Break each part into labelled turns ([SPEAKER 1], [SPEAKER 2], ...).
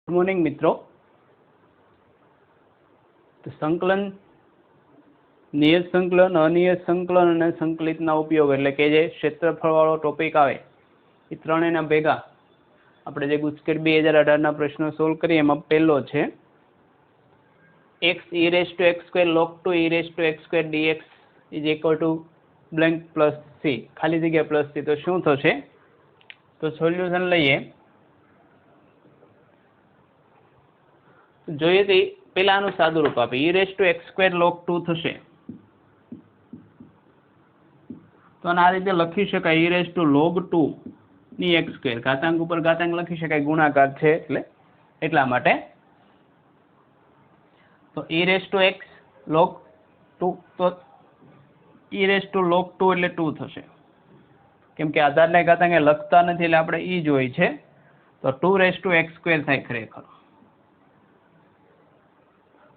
[SPEAKER 1] Good morning मित्रों। तो संकलन, नियत संकलन, अनियत संकलन और संकलित उपयोग एटले के जे क्षेत्रफळ वाळो टॉपिक आवे ए त्रणेयना भेगा आपणे जे गुजकेट 2018 ना प्रश्नो सोल्व करीए एमां पहेलो छे x e raised to x square log 2 e raised to x square dx is equal to blank plus c खाली जग्या प्लस c। तो शुं थशे? तो सोल्यूशन लईए। જોઈએ તો પેલાનું સાદું રૂપ આપે e raised to x square log 2 થશે। તો આ રીતે લખી શકાય e raised to log 2 ની x square ઘાતાંક ઉપર ઘાતાંક લખી શકાય, ગુણાકાર છે એટલે એટલા માટે। તો e raised to x log 2 તો e raised to log 2 એટલે 2 થશે, કેમ કે આધારને ઘાતાંક લખતા નથી એટલે આપણે e જ હોય છે। તો 2 raised to x square થાય ખરેખર।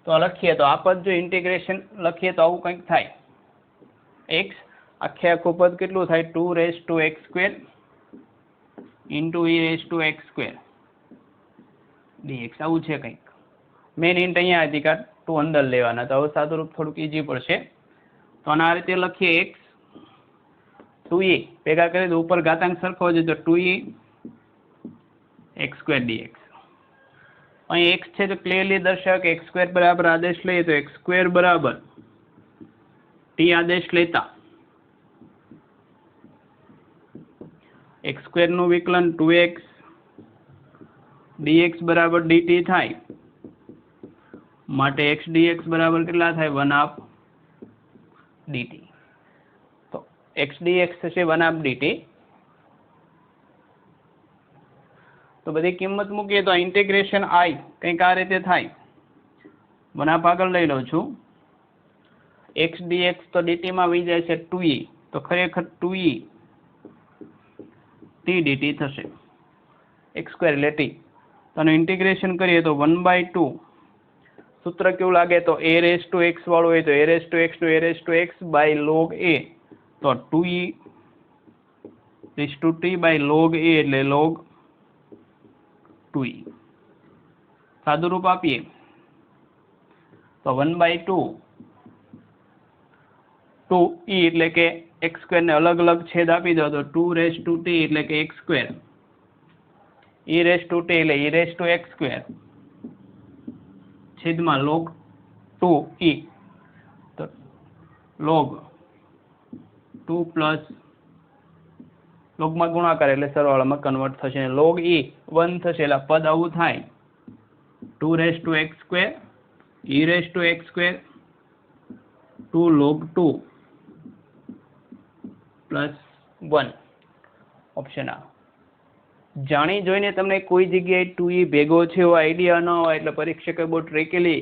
[SPEAKER 1] तो लखीए तो आ पद जो इंटीग्रेशन लखीए तो आवुं कंईक थाय। एक्स आखे आखुं पद केटलुं थाय 2 raised to x square into e raised to x square dx आवुं छे कंईक। मेन हिंट अहींया हती के 2 अंदर लेवाना। तो हवे सादुं रूप थोडुंक इजी पड़शे। तो आना आ रीते लखीए x 2e भेगा करीए तो उपर घातांक सरखो ज तो 2e x square dx। અહીં x છે તો ક્લિયરલી દર્શાવે કે x સ્ક્વેર બરાબર આદેશ લઈએ તો x સ્ક્વેર બરાબર t આદેશ લેતા x સ્ક્વેર નું વિકલન 2x dx બરાબર dt થાય, માટે x dx બરાબર કેટલા થાય 1/2 dt। તો x dx થશે 1/2 dt। तो बधी किंमत मूकीए तो इंटीग्रेशन आई कंईक आ रीते थाय। बनाप आगळ लई लઉં છું। x dx तो dt માં આવી જાય છે 2e, તો ખરેખર 2e t dt થશે। x સ્ક્વેર એટલે t। તો આનું ઇન્ટિગ્રેશન કરીએ તો 1/2 સૂત્ર કેવું લાગે તો a raised to x વાળું હોય તો a raised to x to a raised to x by log a, તો 2e raised to t by log a એટલે log 2e। सादुं रूप आपीए तो 1/2 2e એટલે કે x સ્ક્વેર ને અલગ અલગ છેદ આપી દો તો 2 raised to t એટલે કે x square, e raised to t એટલે e raised to x square છેદમાં log 2e, તો log 2 પ્લસ log માં ગુણાકાર એટલે સરવાળામાં કન્વર્ટ થશે। log e 1 થશે એટલે પદ આવું થાય 2 raised to x square e raised to x square 2 log 2 plus 1 option આ। જાણી જોઈને તમને કોઈ જગ્યાએ 2e ભેગો છે એવો આઈડિયા ન હોય એટલે પરીક્ષકે બહુ ટ્રેકેલી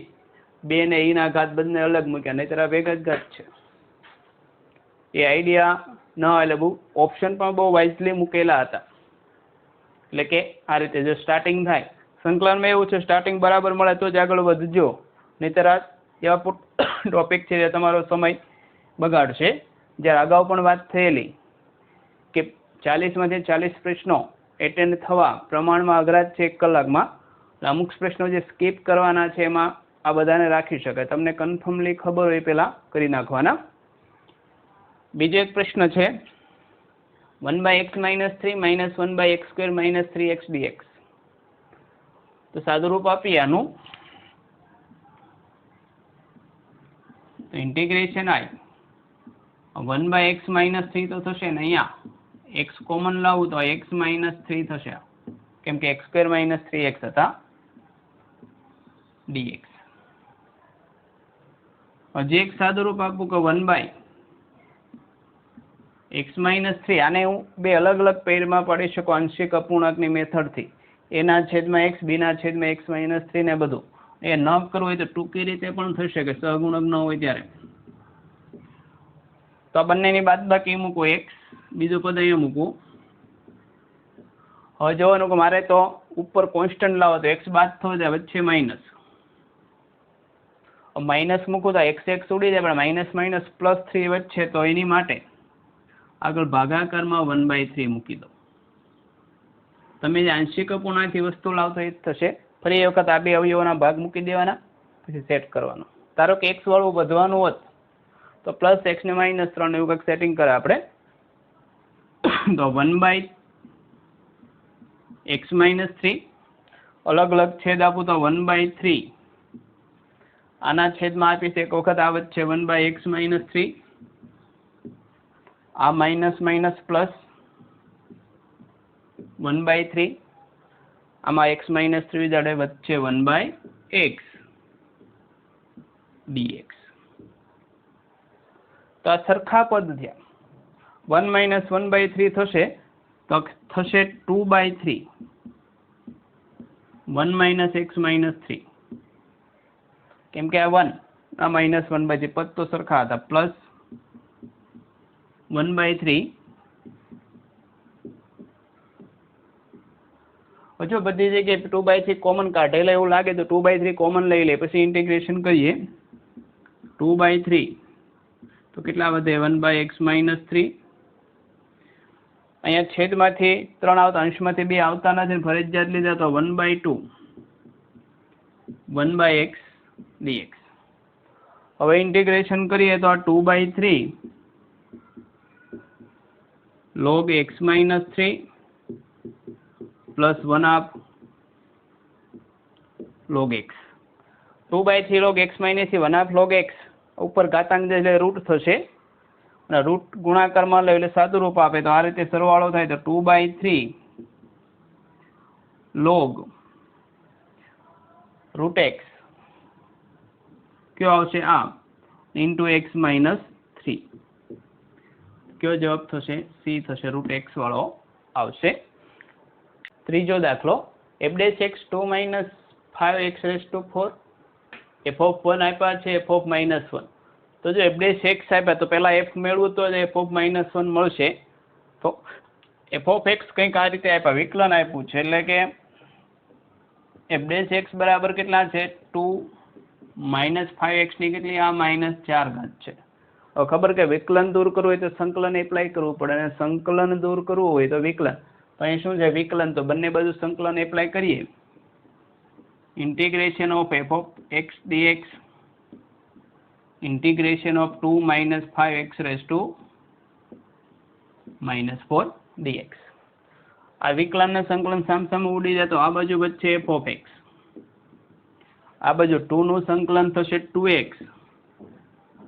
[SPEAKER 1] 2 ને e ના ઘાત બંને અલગ મૂક્યા, નહીંતર આ ભેગા જ ઘાત છે। એ આઈડિયા ન એટલે બહુ ઓપ્શન પણ બહુ વાઇઝલી મૂકેલા હતા। એટલે કે આ રીતે જો સ્ટાર્ટિંગ થાય સંકલનમાં એવું છે સ્ટાર્ટિંગ બરાબર મળે તો જ આગળ વધજો, નહીંતર આ એવા ટોપિક છે જે તમારો સમય બગાડશે। જ્યારે અગાઉ પણ વાત થયેલી કે 40માંથી 40 પ્રશ્નો એટેન્ડ થવા પ્રમાણમાં અઘરા જ છે 1 કલાકમાં। અમુક પ્રશ્નો જે સ્કીપ કરવાના છે એમાં આ બધાને રાખી શકાય। તમને કન્ફર્મલી ખબર હોય પહેલાં કરી નાખવાના। बीजो एक प्रश्न है 1/x - 3 - 1/x square - 3x dx। तो सादुं रूप आपीए आनुं तो इंटीग्रेशन आई 1/x - 3 तो थशे ने अहींया x कॉमन लावुं तो x - 3 थशे, केम के x square - 3x हता dx। हजी एक सादुं रूप आपुं के 1/x - 3 आने हूँ बे अलग अलग पेर में पढ़ी शकूँ आंशिक अपूर्णांक मेथड थी। एना छेद में x, बीना छेद में x - 3 ने बधुं ए न करवुं होय तो टूंकी रीते पण थई शके, सहगुणक न होय त्यारे। तो बंनेनी बादबाकी मूको x, बीजो पद अहींया मूकूं। हवे जोवानुं के मारे तो उपर कोन्स्टंट लावो तो x बाद थयो तो वच्चे माइनस, माइनस मूकूं तो x उड़ी जाए पण माइनस +3 वच्चे, तो एनी माटे આગળ ભાગાકારમાં 1/3 મૂકી દો। તમે જે આંશિક અપૂર્ણાંકથી વસ્તુ લાવતો એ જ થશે। ફરી એ વખત આ બે અવયવોના ભાગ મૂકી દેવાના, પછી સેટ કરવાનું. ધારો કે x વાળું વધવાનું હોત તો પ્લસ x ને માઇનસ 3 એવું કંઈક સેટિંગ કરે આપણે. તો 1/x-3 અલગ અલગ છેદ આપું તો 1/3 આના છેદમાં આપીશ એક વખત આ વચ્ચે 1/x-3 આ માઇનસ માઇનસ પ્લસ 1/3 આમાં x-3 જાડે વચ્ચે 1/x dx. તો આ સરખા પદ થયા. 1 - 1/3 થશે તો થશે 2/3 1 - x-3 કેમ કે આ 1 આ -1/3 પદ તો સરખા હતા પ્લસ 1/3. જો બધી જગ્યાએ 2/3 કોમન કાઢેલા એવું લાગે તો 2/3 કોમન લઈ લે, પછી ઇન્ટિગ્રેશન કરીએ 2/3 તો કેટલા વધે 1/x-3. અહીંયા છેદમાંથી 3 આવતા અંશમાંથી 2 આવતા નથી, ફરજિયાત લીધા તો 1/2 1/x dx. હવે ઇન્ટિગ્રેશન કરીએ તો આ 2/3 log x-3 plus 1/2 log x. 2/3 log x-3 1/2 log x ઉપર ઘાતાંક એટલે રૂટ થશે અને રૂટ ગુણાકારમાં લે એટલે સાદું રૂપ આપે તો આ રીતે સરવાળો થાય તો 2/3 log √x કયો આવશે આ ઇન્ટુ x-3. કયો જવાબ થશે? સી થશે, √x વાળો આવશે. ત્રીજો દાખલો f' 2 - 5x⁴ f(1) આપ્યા છે f(-1). તો જો f' આપ્યા તો પહેલા f મેળવું તો f(-1) મળશે. તો f કંઈક આ રીતે આપ્યા, વિકલન આપ્યું છે એટલે કે f' બરાબર કેટલા છે 2 - 5x ની કેટલી આ -4 છે. હવે ખબર કે વિકલન દૂર કરવું હોય તો સંકલન એપ્લાય કરવું પડે અને સંકલન દૂર કરવું હોય તો વિકલન. તો અહીં શું છે વિકલન, તો બંને બાજુ સંકલન એપ્લાય કરીએ. integration of f of x dx integration of 2 - 5x⁻⁴ dx. આ વિકલન ને સંકલન સામસામે ઉડી જાય તો આ બાજુ વચ્ચે f of x, આ બાજુ 2 નું સંકલન થશે 2x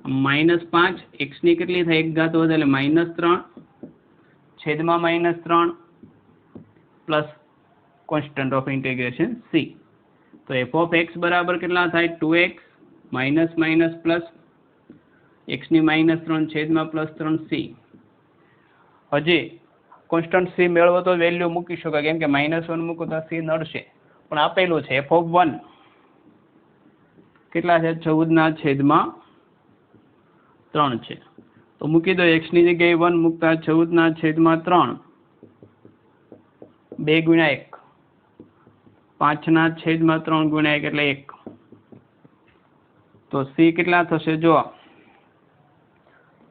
[SPEAKER 1] -5 x ની કેટલી થાય 1 ઘાત વધે એટલે -3 છેદમાં -3 plus constant of integration c. તો f of x બરાબર કેટલા થાય 2x માઇનસ પ્લસ x ની -3 છેદમાં +3c. હજી કોન્સ્ટન્ટ c મેળવો તો વેલ્યુ મૂકી શકાય કેમ કે -1 મૂકો તો c નડશે, પણ આપેલું છે f of 1 કેટલા છે 14/3 છે તો મૂકી દો x ની જગ્યાએ 1 મૂકતા 14/3 2 × 1 5/3 × 1 એટલે 1. તો c કેટલા થશે જો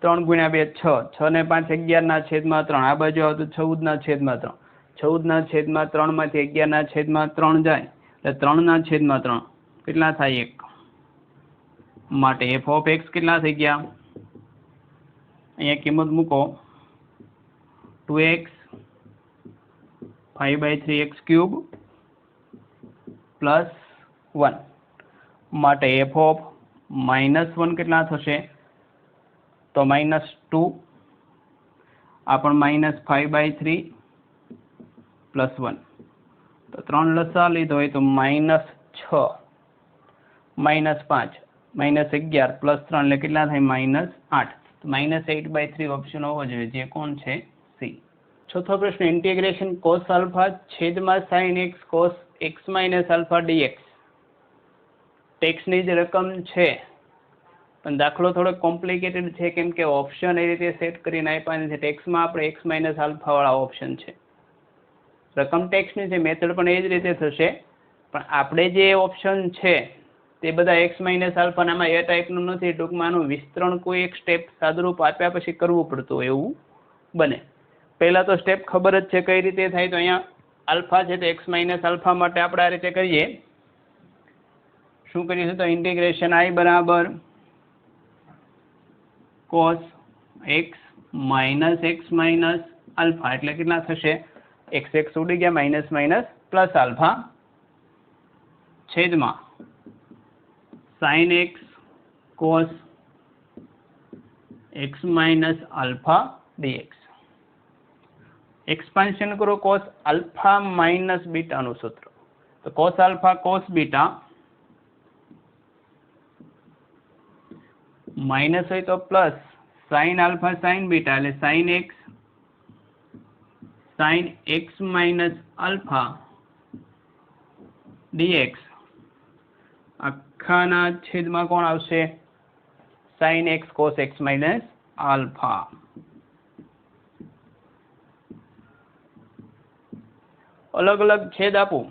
[SPEAKER 1] 3 × 2 6 6 ને 5 11/3 આ બાજુ આવે તો 14/3 14/3 માંથી 11/3 જાય એટલે 3/3 કેટલા થાય 1. માટે f of x કેટલા થઈ ગયા અહીંયા કિંમત મૂકો 2x 5/3x³ પ્લસ 1 માટે f of -1 કેટલા થશે તો -2 આ પણ -5/3 પ્લસ 1 તો 3 લસા લીધો હોય તો -6 -5 -11 પ્લસ 3 એટલે કેટલા થાય -8. તો -8/3 ઓપ્શન હોવો જોઈએ જે કોણ છે સી. ચોથો પ્રશ્ન ઇન્ટિગ્રેશન cos α છેદમાં sin x cos x - α dx. ટેક્સની જ રકમ છે પણ દાખલો થોડો કોમ્પ્લિકેટેડ છે કેમ કે ઓપ્શન એ રીતે સેટ કરીને આપ્યા છે. ટેક્સમાં આપણે x - α વાળા ઓપ્શન છે, રકમ ટેક્સની છે, મેથડ પણ એ જ રીતે થશે પણ આપણે જે ઓપ્શન છે તે બધા x - α નામાં એ ટાઈપનું નથી. ટૂંકમાં આનું વિસ્તરણ કોઈ એક સ્ટેપ સાદુરૂપ આપ્યા પછી કરવું પડતું હોય એવું બને. પહેલા તો સ્ટેપ ખબર જ છે કઈ રીતે થાય. તો અહીંયા આલ્ફા છે તો x - α માટે આપણે આ રીતે કરીએ શું કરીશું તો ઇન્ટિગ્રેશન I બરાબર cos x minus x minus alpha એટલે કેટલા થશે x x ઉડી ગયા માઇનસ માઇનસ પ્લસ આલ્ફા છેદમાં sin x cos x minus alpha dx expansion કરો cos આલ્ફા માઇનસ બીટાનું સૂત્ર તો cos alpha cos beta minus હોય તો plus sin alpha sin beta એટલે sin x minus alpha dx આખાના છેદમાં કોણ આવશે sin x cos x minus alpha અલગ અલગ છેદ આપું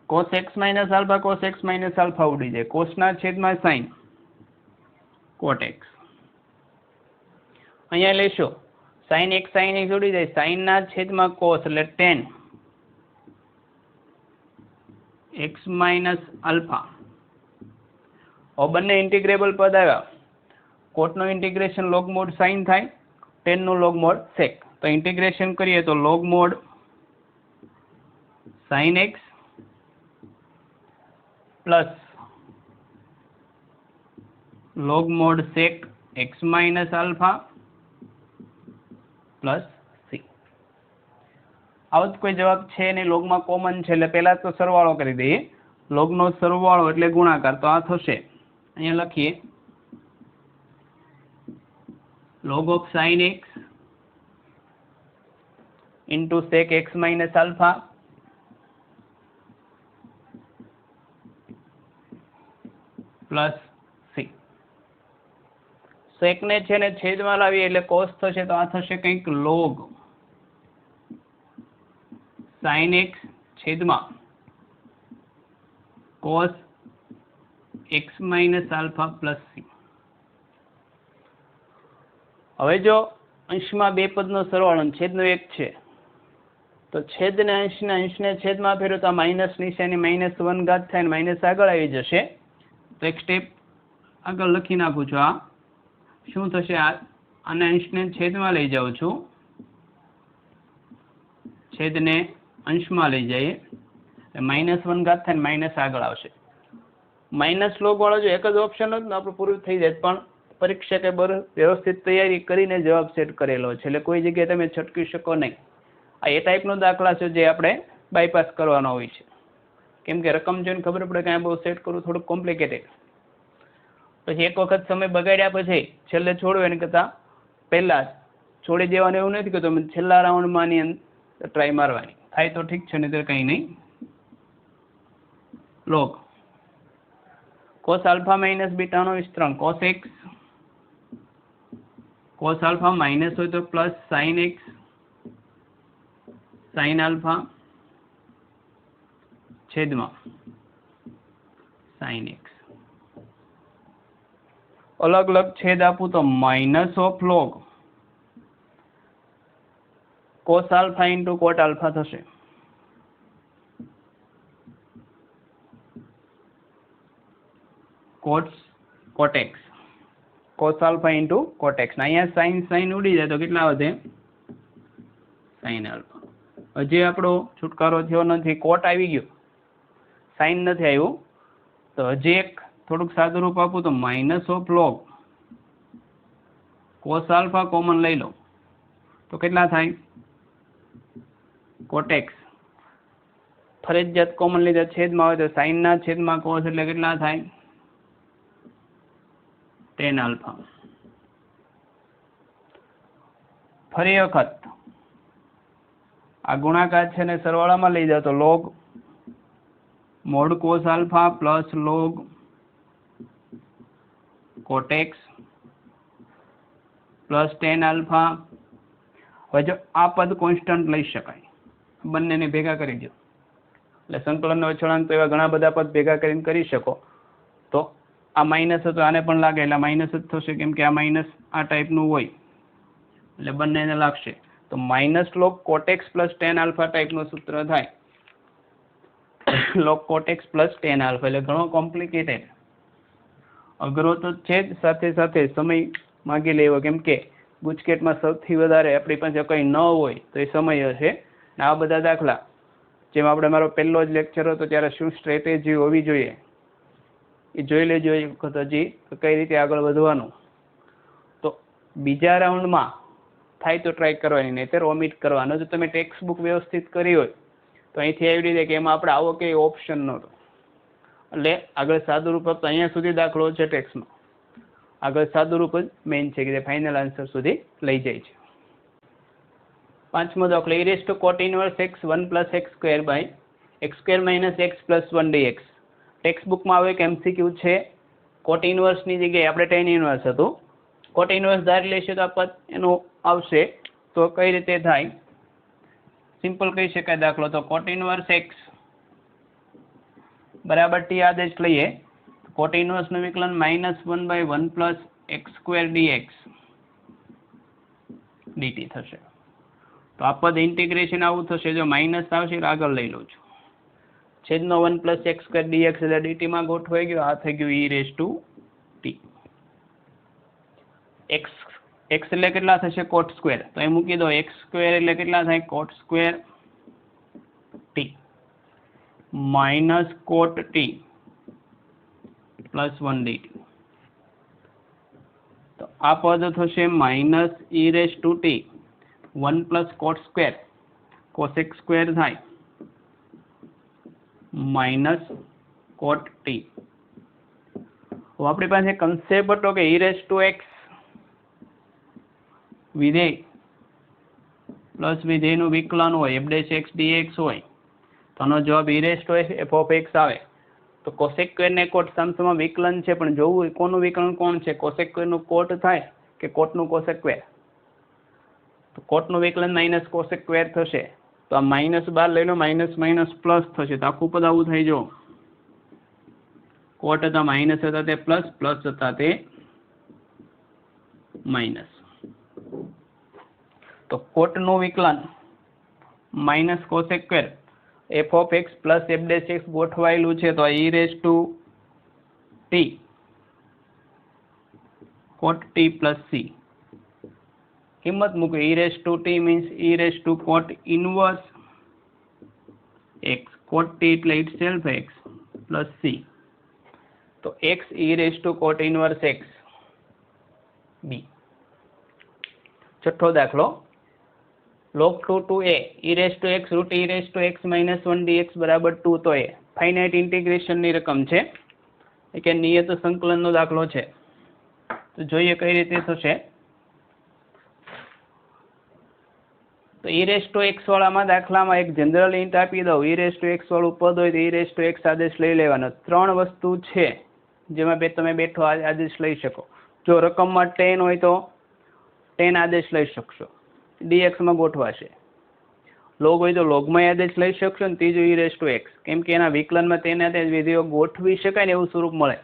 [SPEAKER 1] cos x minus alpha cos x minus alpha ઉડી જાય cos ના છેદમાં sin cot x અહીંયા લેશો sin x ઉડી જાય sin ના છેદમાં cos એટલે tan x માઇનસ આલ્ફા હવે બંને ઇન્ટિગ્રેબલ પદ આવ્યા cot નો ઇન્ટિગ્રેશન log mod sin થાય tan નું log mod sec તો ઇન્ટિગ્રેશન કરીએ તો log mod sin x plus log mod sec x minus alpha plus c આવો તો કોઈ જવાબ છે નહીં લોગમાં કોમન છે એટલે પહેલા તો સરવાળો કરી દઈએ લોગનો સરવાળો એટલે ગુણાકાર તો આ થશે અહીંયા લખીએ log of sin x into sec x minus alpha plus c sec ને છે ને છેદમાં લાવીએ એટલે cos થશે તો આ થશે કંઈક log sin x છેદમાં cos x minus alpha plus c હવે જો અંશમાં બે પદનો સરવાળો છેદનો એક છે તો છેદને અંશને છેદમાં ફેરવો તો આ માઇનસ નિશાની -1 ઘાત થાય ને માઇનસ આગળ આવી જશે તો એક સ્ટેપ આગળ લખી નાખું છું આ શું થશે આને અંશને છેદમાં લઈ જાઉં છું છેદને અંશમાં લઈ જઈએ -1 ઘાત થાય ને માઇનસ આગળ આવશે માઇનસ લોગ વાળો જો એક જ ઓપ્શન હોત ને આપણું પૂરું થઈ જાય પણ પરીક્ષકે વ્યવસ્થિત તૈયારી કરીને જવાબ સેટ કરેલો છે એટલે કોઈ જગ્યાએ તમે છટકી શકો નહીં આ એ ટાઈપનો દાખલા છે જે આપણે બાયપાસ કરવાનો હોય છે કેમ કે રકમ જોઈને ખબર પડે કે આ બહુ સેટ કરવું થોડુંક કોમ્પ્લિકેટેડ પછી એક વખત સમય બગાડ્યા પછી છેલ્લે છોડવું એને કરતાં પહેલાં છોડી દેવાનું એવું નથી કે તમે છેલ્લા રાઉન્ડમાં આની અંદર ટ્રાય મારવાની થાય તો ઠીક છે નહીં તો કંઈ નહીં log cos alpha minus beta નો વિસ્તરણ cos x cos alpha minus હોય તો plus sin x sin alpha છેદમાં sin x અલગ અલગ છેદ આપું તો minus of log cos alpha into cot alpha થશે cot x cos alpha into cot x અહીંયા sin ઉડી જાય તો કેટલા વધે sin alpha હજી આપણો છુટકારો થયો નથી cot આવી ગયો sin નથી આવ્યું તો હજી એક થોડુંક સાદું રૂપ આપું તો minus of log cos alpha common લઈ લો તો કેટલા થાય cot x ફરજિયાત કોમન લીધા છેદમાં હોય તો sin ના છેદમાં cos એટલે કેટલા થાય tan alpha ફરી વખત આ ગુણાકાર છે ને સરવાળામાં લઈ જાઓ તો log mod cos alpha plus log cot x plus tan alpha હવે જો આ પદ કોન્સ્ટન્ટ લઈ શકાય બંનેને ભેગા કરી દો એટલે સંકલનનો અચળાંક તો એવા ઘણા બધા પદ ભેગા કરીને કરી શકો તો આ માઇનસ હતો આને પણ લાગે એટલે માઇનસ જ થશે કેમ કે આ માઇનસ આ ટાઈપનું હોય એટલે બંનેને લાગશે તો minus log cot x plus tan alpha ટાઈપનું સૂત્ર થાય log cot x plus tan alpha, એટલે ઘણો કોમ્પ્લિકેટેડ, અઘરો તો છે જ, સાથે સાથે સમય માગી લેવો, કેમ કે ગુજકેટમાં સૌથી વધારે આપણી પાસે કંઈ ન હોય તો એ સમય હશે. આ બધા દાખલા જેમ આપણે મારો પહેલો જ લેક્ચર હતો ત્યારે શું સ્ટ્રેટેજી હોવી જોઈએ એ જોઈ લેજો એક વખત, હજી કઈ રીતે આગળ વધવાનું. તો બીજા રાઉન્ડમાં થાય તો ટ્રાય કરવાની, નહીંતર ઓમિટ કરવાનો. જો તમે ટેક્સ્ટ બુક વ્યવસ્થિત કરી હોય તો અહીંથી આવી રીતે કે એમાં આપણે આવો કંઈ ઓપ્શન નહોતો, એટલે આગળ સાદું રૂપ તો અહીંયા સુધી દાખલો છે ટેક્સ્ટમાં, આગળ સાદું રૂપ જ મેઇન છે કે જે ફાઇનલ આન્સર સુધી લઈ જાય છે. પાંચમો દાખલો e raised to cot inverse x 1 plus x square by x square minus x plus 1 dx. Text બુકમાં આવે કે MCQ છે, કોટ ઇનવર્સની જગ્યાએ આપણે tan ઇનવર્સ હતું, કોટ ઇનવર્સ ધારી લેશે તો આપત એનું આવશે. તો કઈ રીતે થાય, સિમ્પલ કહી શકાય દાખલો. તો કોટ ઇનવર્સ x બરાબર t આદેશ લઈએ, કોટ ઇનવર્સનું વિકલન -1/1 plus x square dx dt થશે. તો આ પદ ઇન્ટિગ્રેશન આવું થશે, જો માઇનસ આવશે એટલે આગળ લઈ લઉં છું, છેદનો 1 plus x square dx એટલે dt માં ગોઠવાઈ ગયો. આ થઈ ગયું e raised to t. x એટલે કેટલા થશે, કોટ સ્ક્વેર, તો એ મૂકી દો, x સ્ક્વેર એટલે કેટલા થાય, કોટ સ્ક્વેર t માઇનસ કોટ t પ્લસ 1 dt. તો આ પદ થશે minus e raised to t 1 plus cot square cosec square થાય માઇનસ કોટ t. હવે આપણી પાસે કન્સેપ્ટ હતો કે e raised to x વિધેય પ્લસ વિધેયનું વિકલન હોય f' x dx હોય તો આનો જવાબ e raised to f of x આવે. તો કોસેક સ્ક્વેર ને કોટ સામસામા વિકલન છે, પણ જોવું કોનું વિકલન કોણ છે, કોસેક સ્ક્વેરનું કોટ થાય કે કોટનું કોસેક સ્ક્વેર. તો કોટનું વિકલન માઇનસ કોસેક સ્ક્વેર થશે, તો આ માઇનસ બાર લઈ લો, માઇનસ માઇનસ પ્લસ થશે, તો આખું પદ આવું થઈ જો, કોટ હતા માઇનસ હતા તે પ્લસ, પ્લસ હતા તે માઇનસ. તો કોટનું વિકલન minus cosec square f of x plus f' ગોઠવાયેલું છે, તો e raised to t cot t plus c કિંમત મૂકો. e raised to t means e raised to cot inverse x, cot t એટલે itself x plus c. તો x e raised to cot inverse x b. છઠ્ઠો દાખલો log 2 to a e raised to x root e raised to x minus 1 dx બરાબર 2. તો એ finite ઇન્ટિગ્રેશનની રકમ છે, એ કે નિયત સંકલનનો દાખલો છે. તો જોઈએ કઈ રીતે થશે. તો e raised to x વાળામાં દાખલામાં એક જનરલ હિન્ટ આપી દઉં, e raised to x વાળું પદ હોય તો e raised to x આદેશ લઈ લેવાનો. ત્રણ વસ્તુ છે જેમાં તમે બેઠો આદેશ લઈ શકો. જો રકમમાં 10 હોય તો 10 આદેશ લઈ શકશો, dx માં ગોઠવાશે. લોગ હોય તો લોગમાં આદેશ લઈ શકશો, ને ત્રીજું e raised to x, કેમ કે એના વિકલનમાં તેના તે વિધેયો ગોઠવી શકાય ને એવું સ્વરૂપ મળે.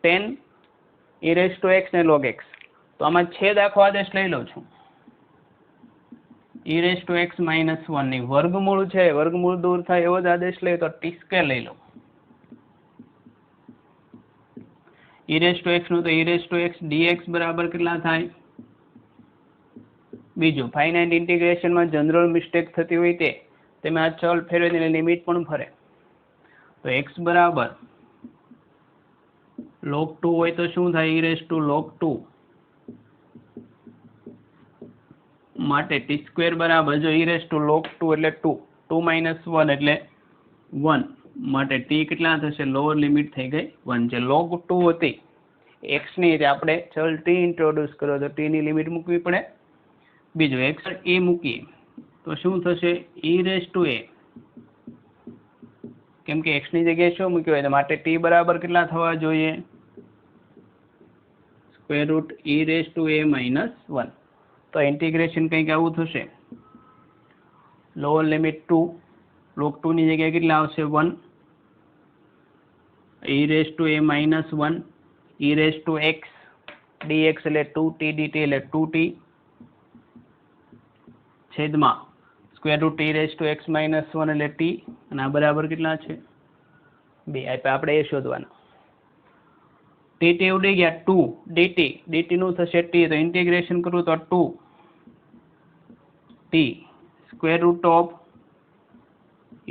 [SPEAKER 1] 10 e raised to x ને log x. તો આમાં છેદ આખો આદેશ લઈ લઉં છું, e raised to x minus 1 ની વર્ગમૂળ છે, વર્ગમૂળ દૂર થાય એવો જ આદેશ લઈએ તો t સ્ક્વેર લઈ લો. e raised to x નું તો e raised to x dx બરાબર કેટલા થાય. બીજું ફાઇનાઇટ ઇન્ટિગ્રેશનમાં જનરલ મિસ્ટેક થતી હોય તે તમે આ ચલ ફેરવી દઈને લિમિટ પણ ફરે. તો x બરાબર log 2 હોય તો શું થાય, e raised to log 2 માટે t સ્ક્વેર બરાબર, જો e raised to log 2 એટલે 2, 2 minus 1 એટલે 1 માટે t કેટલા થશે, લોઅર લિમિટ થઈ ગઈ 1 છે. log 2 હતી x ની, આપણે ચલ t ઇન્ટ્રોડ્યુસ કરો તો t ની લિમિટ મૂકવી પડે. બીજું x a મૂકીએ તો શું થશે, e raised to a, કેમ કે x ની જગ્યાએ શું મૂક્યું હોય માટે t બરાબર કેટલા થવા જોઈએ, square root e raised to a minus 1. તો ઇન્ટિગ્રેશન કંઈક આવું થશે, લોઅર લિમિટ 2, log 2 ની જગ્યાએ કેટલા આવશે 1, e raised to a minus 1, e raised to x dx એટલે 2t dt એટલે 2t છેદમાં square root e raise to x minus 1 એટલે t, અને આ બરાબર કેટલા છે 2. આપણે એ શોધવાના. dt ઉડી ગયા 2 dt નું થશે t, તો ઇન્ટિગ્રેશન કરું તો 2 t square root of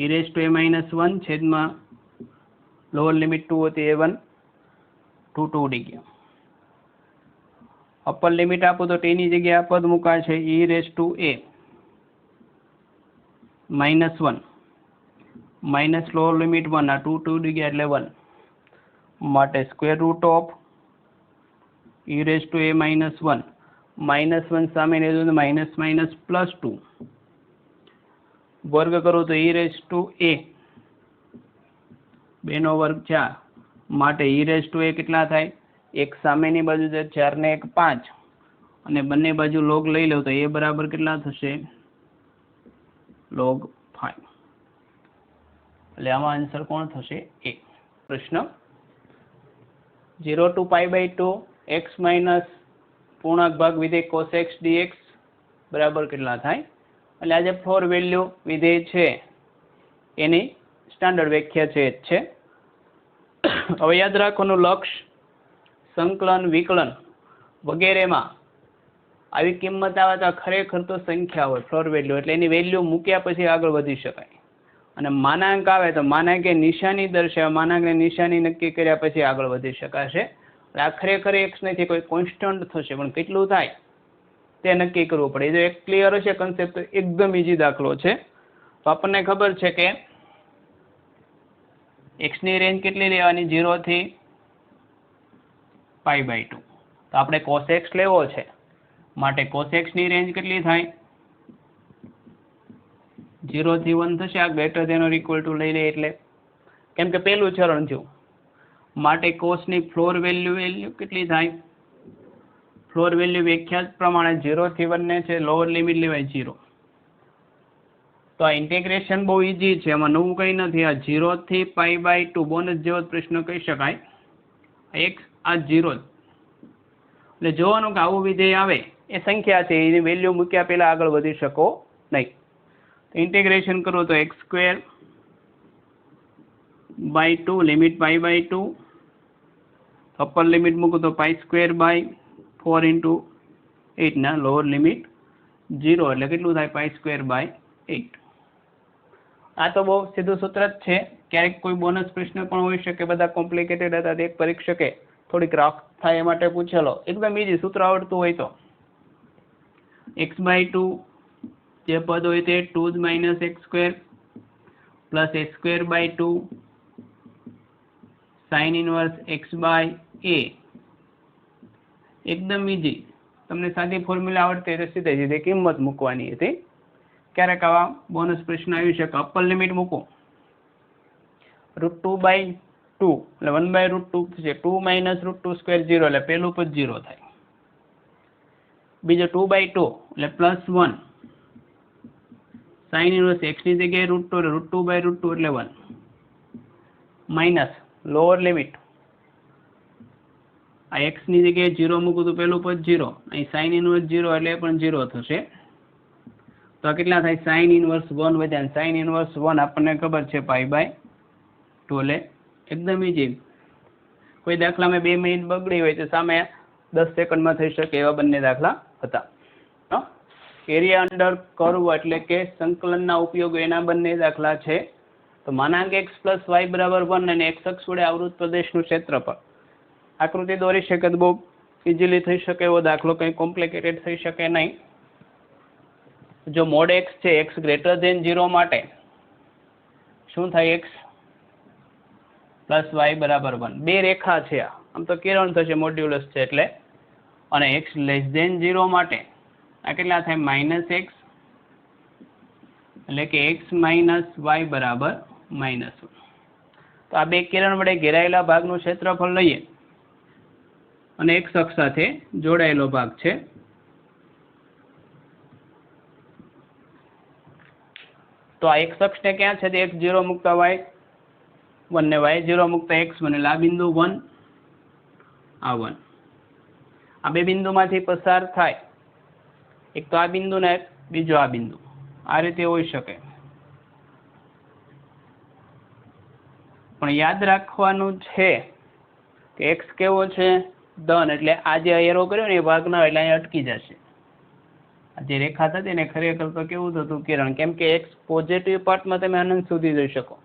[SPEAKER 1] e raise to a minus 1 છેદમાં લોઅર લિમિટ 2 હતી a1 2 ઉડી ગયા. અપર લિમિટ આપો તો t ની જગ્યાએ આ પદ મુકાશે e raise to a minus 1 minus lower limit 1, આ 2 ઉડી ગયા એટલે 1, માટે square root of e raise to a minus 1 minus 1 સામે લીધું તો માઇનસ માઇનસ પ્લસ 2, વર્ગ કરો તો e રેઝ ટુ a 2 નો વર્ગ 4, માટે e રેઝ ટુ a કેટલા થાય, એક સામેની બાજુ છે 4 ને 1 5, અને બંને બાજુ લોગ લઈ લો તો a બરાબર કેટલા થશે log 5. એટલે આમાં આન્સર કોણ થશે a. પ્રશ્ન 0 to pi by 2 x minus પૂર્ણાંક ભાગ વિધેય cos x dx બરાબર કેટલા થાય. એટલે આ જે ફોર વેલ્યુ વિધેય છે એની સ્ટાન્ડર્ડ વ્યાખ્યા છે જ છે. હવે યાદ રાખવાનું, લક્ષ સંકલન વિકલન વગેરેમાં આવી કિંમત આવે તો ખરેખર તો સંખ્યા હોય ફ્લોર વેલ્યુ, એટલે એની વેલ્યુ મૂક્યા પછી આગળ વધી શકાય. અને માનાંક આવે તો માનાંકે નિશાની દર્શાવે, માનાંકને નિશાની નક્કી કર્યા પછી આગળ વધી શકાશે. એટલે આ ખરેખર એક્સ નથી, કોઈ કોન્સ્ટન્ટ થશે, પણ કેટલું થાય તે નક્કી કરવું પડે. જો એક ક્લિયર હશે કન્સેપ્ટ તો એકદમ ઇઝી દાખલો છે. તો આપણને ખબર છે કે એક્સની રેન્જ કેટલી લેવાની, 0 થી પાઈ બાય 2. તો આપણે cos x લેવો છે, માટે cos x ની રેન્જ કેટલી થાય 0 થી 1 થશે. આ greater than or equal to લઈ લે એટલે, કેમ કે પહેલું ચરણ થયું, માટે cos ની ફ્લોર વેલ્યુ કેટલી થાય, ફ્લોર વેલ્યુ વ્યાખ્યા પ્રમાણે 0 થી 1 ને છે લોઅર લિમિટ લેવાય 0. તો આ ઇન્ટિગ્રેશન બહુ ઇઝી છે, એમાં નવું કંઈ નથી. આ 0 થી પાઈ બાય 2 બોનસ જેવો જ પ્રશ્ન કહી શકાય. x આ 0, એટલે જોવાનું કે આવું વિધેય આવે એ સંખ્યા છે, એની વેલ્યુ મૂક્યા પહેલા આગળ વધી શકો નહીં. ઇન્ટિગ્રેશન કરો તો x square by 2 limit pi by 2, upper limit મૂકું તો પાઈ સ્ક્વેર બાય 4 ઇન્ટુ 8 ના લોઅર લિમિટ 0, એટલે કેટલું થાય પાઈ સ્ક્વેર બાય 8. આ તો બહુ સીધું સૂત્ર જ છે. ક્યારેક કોઈ બોનસ પ્રશ્ન પણ હોઈ શકે, બધા કોમ્પ્લિકેટેડ હતા, એક પરીક્ષકે થોડીક રાખ થાય એ માટે પૂછેલો. એકદમ ઇઝી, સૂત્ર આવડતું હોય તો. x બાય 2 જે પદ હોય તે 2 minus X square plus A square by 2 sine inverse X by A. એકદમ ઇઝી. તમને સાદી ફોર્મ્યુલા આવડતી તો સીધે સીધી કિંમત મૂકવાની હતી. ક્યારેક આવા બોનસ પ્રશ્ન આવી શકે. અપર લિમિટ મૂકો √2 બાય 2 એટલે 1 બાય √2 થશે. 2 માઇનસ √2 સ્ક્વેર 0, એટલે પહેલું પદ 0 થાય. બીજો 2 બાય 2 એટલે પ્લસ 1 સાઇન ઇનવર્સ એક્સ ની જગ્યાએ √2 બાય √2 એટલે 1 માઇનસ લોઅર લિમિટ આ એક્સ ની જગ્યાએ 0 મૂકું તો પહેલું પદ 0, અહીં સાઇન ઇનવર્સ 0 એટલે એ પણ 0 થશે. તો આ કેટલા થાય, સાઇન ઇનવર્સ 1 વધ્યા. સાઇન ઇનવર્સ 1 આપણને ખબર છે પાઈ બાય 2, એટલે એકદમ ઇઝી. કોઈ દાખલામાં 2 મિનિટ બગડી હોય તો સામે 10 સેકન્ડમાં થઈ શકે એવા બંને દાખલા હતા. એરિયા અંડર કર્વ એટલે કે સંકલનના ઉપયોગો એના બંને દાખલા છે. તો માનાંક x પ્લસ વાય બરાબર 1 અને x અક્ષ વડે આવૃત પ્રદેશનું ક્ષેત્રફળ આકૃતિ દોરી શકે તો બહુ ઇઝીલી થઈ શકે એવો દાખલો, કંઈ કોમ્પ્લિકેટેડ થઈ શકે નહીં. જો મોડ x છે, x ગ્રેટર ધેન 0 માટે શું થાય, x પ્લસ વાય બરાબર 1. બે રેખા છે, આમ તો કિરણ થશે, મોડ્યુલસ છે એટલે. અને x લેસ ધેન 0 માટે આ કેટલા થાય, માઇનસ x, એટલે કે x માઇનસ વાય બરાબર -1. તો આ બે કિરણ વડે ઘેરાયેલા ભાગનું ક્ષેત્રફળ લઈએ અને x અક્ષ સાથે જોડાયેલો ભાગ છે. તો આ x અક્ષને ક્યાં છે, x 0 મુકતા y 1 ને y 0 મુકતા x 1, એટલે આ બિંદુ 1 આ 1. આ બે બિંદુમાંથી પસાર થાય, એક તો આ બિંદુ ને બીજો આ બિંદુ. આ રીતે હોઈ શકે, પણ યાદ રાખવાનું છે કે એક્સ કેવો છે ધન, એટલે આ જે એરો કર્યો ને એ ભાગ ના એટલે અહીંયા અટકી જશે. આ જે રેખા થતી ને ખરેખર તો કેવું થતું કિરણ, કેમ કે એક્સ પોઝિટિવ પાર્ટમાં તમે અનંત સુધી જઈ શકો,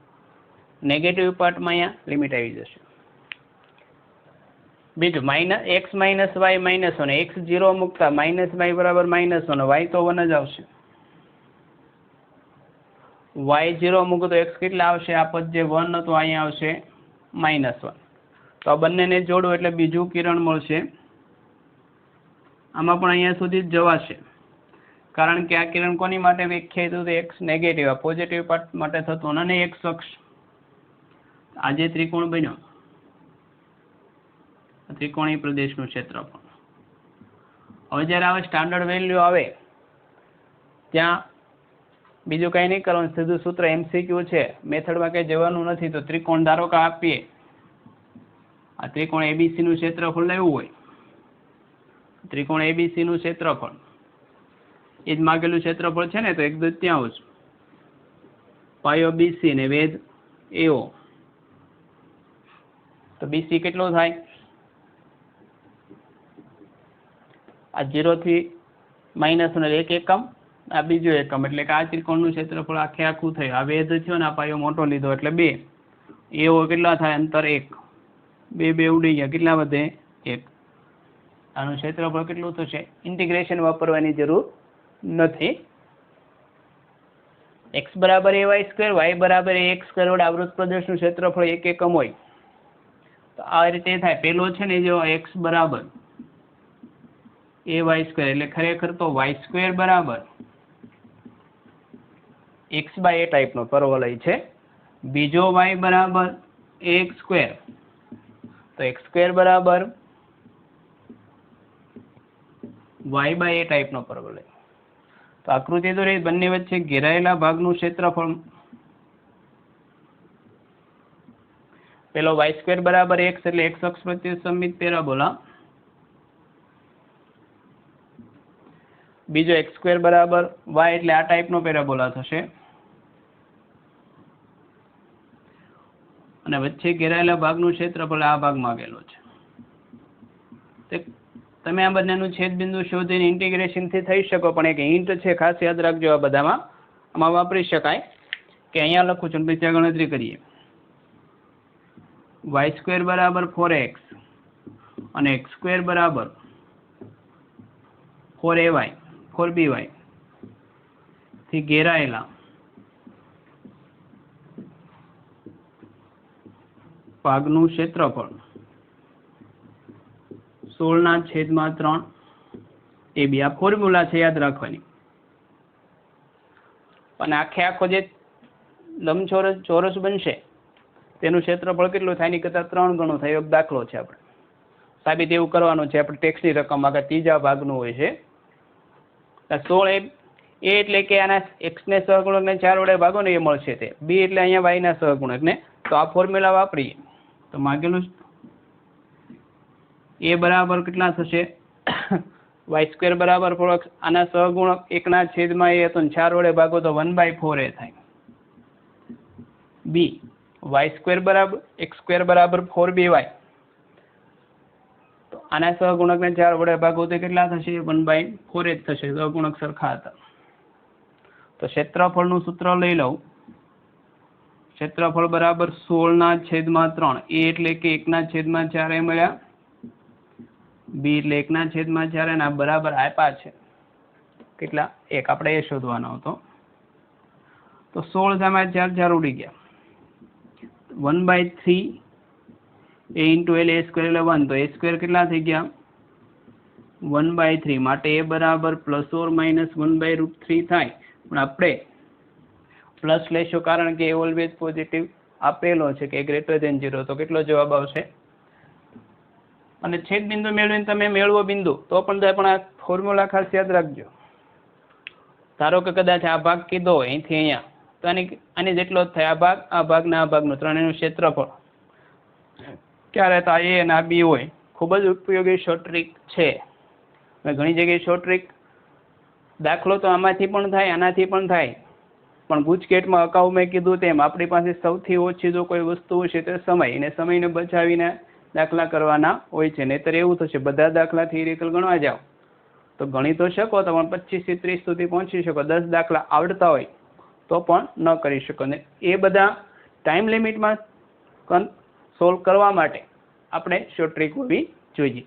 [SPEAKER 1] નેગેટિવ પાર્ટમાં અહીંયા લિમિટ આવી જશે. બીજું X minus Y minus 1, X 0 મૂકતા માઇનસ વાય બરાબર -1, વાય તો 1 જ આવશે. વાય 0 મૂકો તો એક્સ કેટલા આવશે, આ પદ જે 1 હતું અહીંયા આવશે -1. તો આ બંનેને જોડો એટલે બીજું કિરણ મળશે. આમાં પણ અહીંયા સુધી જ જવાશે, કારણ કે આ કિરણ કોની માટે વ્યાખ્યાયિત હતું, એક્સ નેગેટિવ, આ પોઝિટિવ પાર્ટ માટે થતું, અને એક્સ અક્ષ આ જે ત્રિકોણ બન્યો, ત્રિકોણીય પ્રદેશનું ક્ષેત્રફળ. હવે જ્યારે આવે સ્ટાન્ડર્ડ વેલ્યુ આવે ત્યાં બીજું કંઈ નહીં કરવાનું, સીધું સૂત્ર MCQ છે, મેથડમાં કંઈ જવાનું નથી. તો ત્રિકોણ ધારો કે આપીએ, આ ત્રિકોણ ABC નું ક્ષેત્રફળ લેવું હોય, ત્રિકોણ ABC નું ક્ષેત્રફળ એ જ માગેલું ક્ષેત્રફળ છે ને, તો 1/3 પાયો BC ને વેધ AO, તો BC કેટલો થાય, આ 0 થી -1 એકમ, આ બીજો એકમ, એટલે કે આ ત્રિકોણનું ક્ષેત્રફળ આખે આખું થયું. આ વેધ થયો ને, આ પાયો મોટો લીધો એટલે 2, AO કેટલા થાય, અંતર 1, 2 ઉડી ગયા, કેટલા વધે 1. આનું ક્ષેત્રફળ કેટલું થશે, ઇન્ટિગ્રેશન વાપરવાની જરૂર નથી. x બરાબર ay², y બરાબર ax² વડે આવૃત પ્રદેશનું ક્ષેત્રફળ 1 એકમ હોય, તો આ રીતે થાય. પેલો છે ને જો x બરાબર ay², એટલે ખરેખર તો y² બરાબર x/a ટાઈપનો પરવલય છે. બીજો y બરાબર ax², તો x² બરાબર y/a ટાઈપનો પરવલય. તો આકૃતિ તો રહી, બંને વચ્ચે ઘેરાયેલા ભાગનું ક્ષેત્રફળ, પેલો y² બરાબર x એટલે x અક્ષ પ્રત્યે સમમિત પેરાબોલા, બીજો x² બરાબર y એટલે આ ટાઈપનો પેરાબોલા થશે, અને વચ્ચે ઘેરાયેલા ભાગનું ક્ષેત્રફળ આ ભાગ માંગેલો છે. તમે આ બંનેનું છેદબિંદુ શોધીને ઇન્ટિગ્રેશનથી થઈ શકો, પણ એક હિન્ટ છે, ખાસ યાદ રાખજો, આ બધામાં આમાં વાપરી શકાય કે અહીંયા લખું છું, ત્યાં ગણતરી કરીએ. y² બરાબર 4x અને x² બરાબર 4by થી ઘેરાયેલા ભાગનું ક્ષેત્રફળ 16/3 AB. આ ફોર્મ્યુલા છે, યાદ રાખવાની. અને આખે આખો જે લંબચોરસ ચોરસ બનશે તેનું ક્ષેત્રફળ કેટલું થાય, એની કરતાં 3 ગણું થાય. એક દાખલો છે, આપણે સાબિત એવું કરવાનું છે. આપણે ટેક્સની રકમ આગળ ત્રીજા ભાગનું હોય છે. 16 એ એટલે કે આના x ને સહગુણકને 4 વડે ભાગો ને એ મળશે તે. b એટલે અહીંયા y ના સહગુણકને. તો આ ફોર્મ્યુલા વાપરીએ તો માગેલું a બરાબર કેટલા થશે, y² બરાબર 4x, આના સહગુણક 1/a હતો, 4 વડે ભાગો તો 1/4a થાય. b y² બરાબર x² બરાબર 4by, તો આના સહગુણકને 4 વડે ભાગો તો કેટલા થશે, 1/4 જ થશે, સહગુણક સરખા હતા. તો ક્ષેત્રફળનું સૂત્ર લઈ લઉં, ક્ષેત્રફળ બરાબર 16/3, a એટલે કે 1/4 મળ્યા, b એટલે 1/4, અને આ બરાબર આપ્યા છે કેટલા, 1. આપણે એ શોધવાનો હતો. તો 16 સામે 4 ઉડી ગયા, 1/3 a × l a² એટલે 1, તો a² કેટલા થઈ ગયા 1/3, માટે a બરાબર ±1/√3 થાય. પણ આપણે પ્લસ લેશું, કારણ કે એ ઓલવેઝ પોઝિટિવ આપેલો છે કે >0, તો કેટલો જવાબ આવશે. અને છેદ બિંદુ મેળવીને તમે મેળવો બિંદુ તો પણ આ ફોર્મ્યુલા ખાસ યાદ રાખજો. ધારો કે કદાચ આ ભાગ કીધો હોય અહીંથી અહીંયા, તો આની જેટલો જ થાય, આ ભાગના આ ભાગનું, ત્રણેયનું ક્ષેત્રફળ ક્યારે તો a અને આ b હોય. ખૂબ જ ઉપયોગી શોર્ટ ટ્રીક છે. મેં ઘણી જગ્યાએ શોર્ટ ટ્રીક દાખલો તો આમાંથી પણ થાય, આનાથી પણ થાય, પણ ગુજકેટમાં અગાઉ મેં કીધું તેમ આપણી પાસે સૌથી ઓછી જો કોઈ વસ્તુ છે તે સમય, અને સમયને બચાવીને દાખલા કરવાના હોય છે. નહીંતર એવું થશે બધા દાખલા થિયરિકલ ગણવા જાઓ તો ગણી તો શકો તો પણ 25 થી 30 સુધી પહોંચી શકો, 10 દાખલા આવડતા હોય તો પણ ન કરી શકો. ને એ બધા ટાઈમ લિમિટમાં સોલ્વ કરવા માટે આપણે શોર્ટ ટ્રીક હોવી જોઈએ.